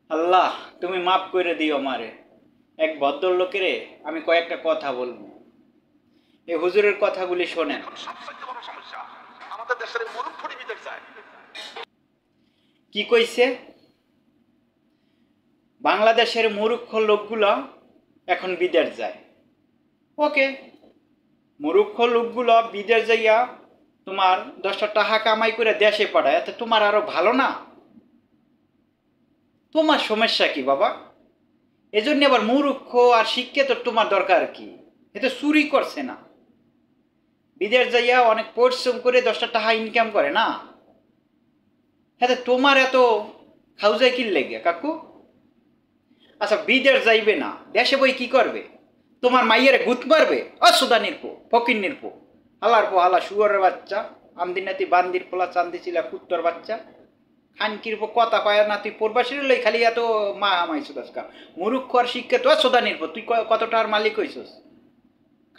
আল্লাহ তুমি মাফ করে দিও আমারে। এক ভদ্রলোকেরে আমি কয়েকটা কথা বলবো, এই হুজুরের কথাগুলি শোনেন। সবচেয়ে বড় সমস্যা আমাদের দেশের মরুক্ষণি বিদেশ যায়। কি কইছে? বাংলাদেশের মূর্খ লোকগুলো এখন বিদেশ যায়। ওকে, মূর্খ লোকগুলো বিদেশ যাইয়া তোমার 10টা টাকা কামাই করে দেশে পাঠায়, এতে তোমার আরো ভালো না? তোমার সমস্যা কি বাবা? এজন্য আবার মূর্খ আর শিক্ষিত তোমার দরকার কি? এ তো চুরি করছে না, বিদেশ যাইয়া অনেক পরিশ্রম করে 10টা টাকা ইনকাম করে না? হ্যাঁ, তোমার এত খাউজাই কি লেগে কাকু? আচ্ছা, বিদেশ যাইবে না, দেশে বই কি করবে? তোমার মাইয়ের গুত মারবে? অসুদা নির্পো, ফকির নির্পো, হালার পো হালা, শুয়ারের বাচ্চা, আমদি নাতি বান্দির পোলা, চান্দি ছিলা কুত্তর বাচ্চা, খানকির পো কথা পায় না, তুই পূর্বাসীর লই খালি এত মা আমাইছো দশকা। মুরুক্ষ আর শিক্ষা তো অসুদা নির্পো, তুই কতটার মালিক হইছস?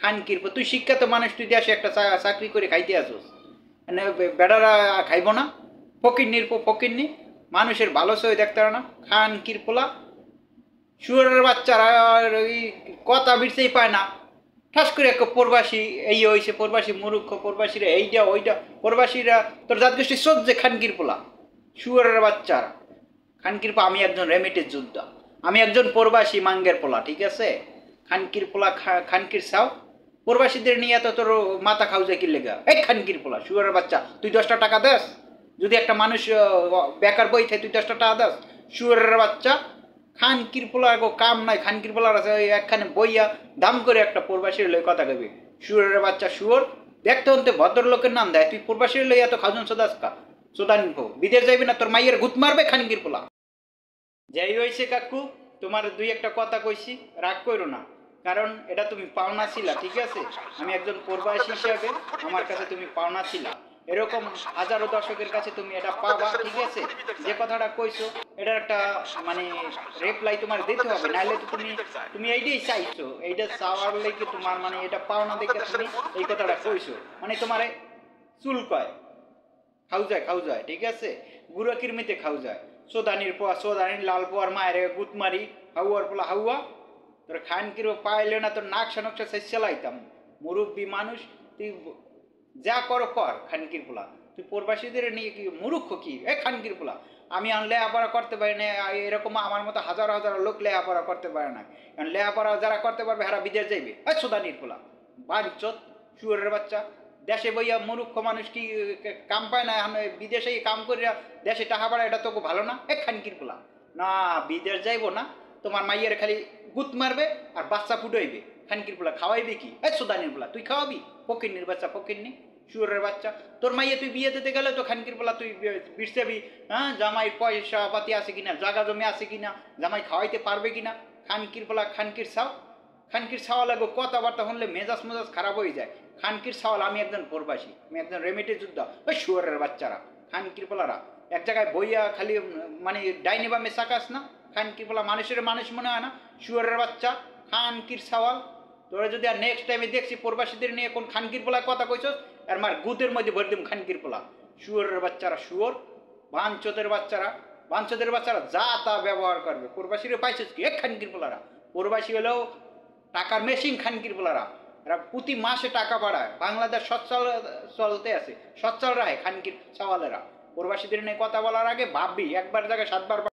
খানকির পো তুই শিক্ষাত মানুষ, তুই দেশে একটা চাকরি করে খাইতে আসোস, বেড়ারা খাইব না? ফকির নির্পো, ফকির নি, মানুষের ভালো সই দেখতে না, খানকির পোলা, শুয়ারের বাচ্চারা ওই কথা বিরতেই পায় না। ঠাস করে একটা প্রবাসী এই হয়েছে, প্রবাসী মূর্খ, প্রবাসীরা এইটা ওইটা, প্রবাসীরা তোর জাত গোষ্ঠী চোখ যে খানকির পোলা, শুয়ারের বাচ্চারা খানকির পা। আমি একজন রেমিটের যোদ্ধা, আমি একজন প্রবাসী মাঙ্গের পোলা, ঠিক আছে? খানকির পোলা, খানকির সাও, প্রবাসীদের নিয়ে এত তোর মাথা খাও যায় কি লেগা? এই খানকির পোলা, শুয়ারের বাচ্চা, তুই 10টা টাকা দেস? যদি একটা মানুষ বেকার বই থাকে, তুই 10টা টাকা দেস? শুয়ারের বাচ্চা, খানকির পোলা গো কাম নাই, খানকির পোলার আছে একখানে বইয়া দাম করে একটা প্রবাসীর লই কথা কবি। শুয়ারের বাচ্চা, শুয়োর দেখতে হতে ভদ্রলোকের নাম দেয়, তুই প্রবাসীর লই এত খাজন সোদাস কা? সোদান বিদেশ যাইবি না, তোর মাইয়ের গুত মারবে খানকির পোলা। যাই হয়েছে কাকু, তোমার দুই একটা কথা কইছি, রাগ করো না, কারণ এটা তুমি পাওনা ছিলা, ঠিক আছে? আমি একজন প্রবাসী হিসাবে আমার কাছে তুমি পাওনা ছিলা, এরকম হাজারো দর্শকের কাছে তুমি এটা পাবা, ঠিক আছে? যে কথাটা কইছো এটার একটা মানে রিপ্লাই তোমার দিতে হবে, নাহলে তো তুমি তুমি এইটাই চাইছো, এইটা চাওয়ার লেগে তোমার মানে এটা পাওনা দেখে তুমি এই কথাটা কইছো, মানে তোমার চুল কয় খাও যায়, খাও যায়, ঠিক আছে? গুড়া কিরমিতে খাও যায়, সোদানির পোয়া সোদানির, লাল পোয়ার মায়ের গুত মারি, হাউয়ার পোলা হাউয়া, তোর খান কিরো পাইলে না তোর নাকশা নকশা শেষ চালাইতাম। মুরব্বী মানুষ তুই, যা করো কর খানকির পোলা, তুই প্রবাসীদের নিয়ে কি মুরুক্ষ কি? এ খানকির পোলা, আমি আর লেহাপড়া করতে পারি না, এরকম আমার মতো হাজার হাজার লোক লেহাপড়া করতে পারে না, কারণ লেহাপড়া যারা করতে পারবে হারা বিদেশ যাইবে। এ সোদানির পোলা, বাঞ্চত, শুয়োরের বাচ্চা, দেশে বইয়া মূর্খ মানুষ কি কাম পায় না? বিদেশে কাম করিয়া দেশে টাকা পাড়া, এটা তো ভালো না? এক খানকির পোলা, না বিদেশ যাইবো না, তোমার মাইয়ের খালি গুত মারবে আর বাচ্চা ফুটাইবে। খানকির পোলা খাওয়াইবে কি? এই সুদানির পোলা, তুই খাওয়াবি? ফকিরনির বাচ্চা, ফকিরনি, শুয়োরের বাচ্চা, তোর মাইয়ে তুই বিয়ে দিতে গেলে তো খানকির পোলা তুই বিরসাবি, হ্যাঁ? জামাই পয়সা পাতি আছে কিনা, জাগা জমি আছে কিনা, জামাই খাওয়াইতে পারবে কিনা? খানকির পোলা, খানকির ছাও, খানকির ছাওয়া লাগো, কথাবার্তা শুনলে মেজাজ মেজাজ খারাপ হয়ে যায়। খানকির ছাওয়াল, আমি একজন প্রবাসী, আমি একজন রেমিটে যোদ্ধা। ওই শুয়ারের বাচ্চারা, খানকির পোলারা এক জায়গায় বইয়া খালি মানে ডাইনি বামে চাকাস না? খানকির পোলা মানুষের মানুষ মনে হয় না? শুয়ারের বাচ্চা, খানকির ছাওয়াল, তোরা যদি আর নেক্সট টাইমে দেখছি প্রবাসীদের নিয়ে কোন খানকির পোলার কথা কইছস, আর মার গুদের মধ্যে ভরে দিম খানকির পোলা। শুয়ারের বাচ্চারা, শুয়োর, বাঞ্চতের বাচ্চারা, বাঞ্চতের বাচ্চারা যা তা ব্যবহার করবে। প্রবাসীরা পাইছিস কি? এক খানকির পোলারা, প্রবাসী হলেও টাকার মেশিন খানকির পোলারা, এরা প্রতি মাসে টাকা বাড়ায়, বাংলাদেশ সচ্ছল চলতে আছে, সচ্ছল রায় খানকির সওয়ালেরা। প্রবাসীদের নিয়ে কথা বলার আগে ভাববি, একবার জায়গায় 7 বার